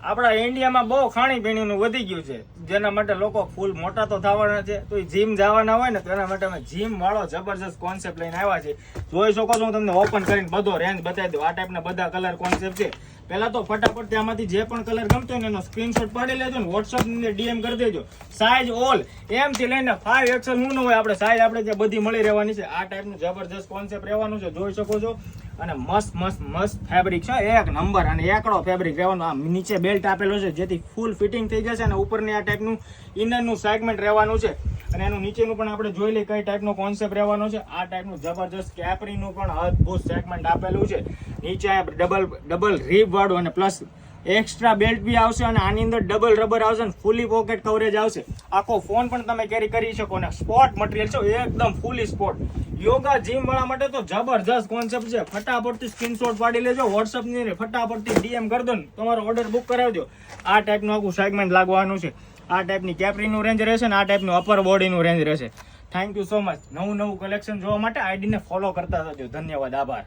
આપણા ઇન્ડિયામાં બહુ ખાણીપીણીનું વધી ગયું છે, જેના માટે લોકો ફૂલ મોટા તો થવાના છે. તો જીમ જવાના હોય ને તો એના માટે અમે જીમ વાળો જબરજસ્ત કોન્સેપ્ટ લઈને આવ્યા છે. જોઈ શકો છો, હું તમને ઓપન કરીને બધો રેન્જ બતાવી દઉં. આ ટાઈપના બધા કલર કોન્સેપ્ટ છે. પહેલા તો ફટાફટ આમાંથી જે પણ કલર ગમતો હોય ને એનો સ્ક્રીનશોટ પાડી લેજો ને વોટ્સઅપ ની અંદર ડીએમ કરી દેજો. સાઇઝ ઓલ એમ થી લઈને 5XL નું ન હોય, આપણે સાઇઝ આપણે ત્યાં બધી મળી રહેવાની છે. આ ટાઈપનું જબરજસ્ત કોન્સેપ્ટ રહેવાનું છે, જોઈ શકો છો. અને મસ્ત મસ્ત મસ્ત ફેબ્રિક છે, એક નંબર. અને એકડો ફેબ્રિક રહેવાનો. આ નીચે બેલ્ટ આપેલો છે જેથી ફૂલ ફિટિંગ થઈ જશે. અને ઉપરની આ ટાઈપનું ઇનરનું સેગમેન્ટ રહેવાનું છે. અને એનું નીચેનું પણ આપણે જોઈ લઈએ કઈ ટાઈપનો કોન્સેપ્ટ રહેવાનો છે. આ ટાઈપનું જબરજસ્ત કેપરીનું પણ અદ્ભુત સેગમેન્ટ આપેલું છે. નીચે ડબલ રીબ વાળું અને પ્લસ એક્સ્ટ્રા બેલ્ટ બી આવશે. અને આની અંદર ડબલ રબર આવશે અને ફૂલી પોકેટ કવરેજ આવશે. આખો ફોન પણ તમે કેરી કરી શકો. અને સ્પોર્ટ મટીરિયલ છે, એકદમ ફૂલી સ્પોર્ટ. યોગા જીમ વાળા માટે તો જબરજસ્ત કોન્સેપ્ટ છે. ફટાફટથી સ્ક્રીનશોટ પાડી લેજો, વોટ્સઅપ ની ફટાફટથી ડીએમ કરી દો ને તમારો ઓર્ડર બુક કરાવજો. આ ટાઈપનું આખું સેગમેન્ટ લાગવાનું છે. આ ટાઈપની કેપરીનું રેન્જ રહેશે ને આ ટાઈપનું અપર બોડીનું રેન્જ રહેશે. Thank you so much. નવું કલેક્શન જોવા માટે આઈડીને ફોલો કરતા થજો. ધન્યવાદ, આભાર.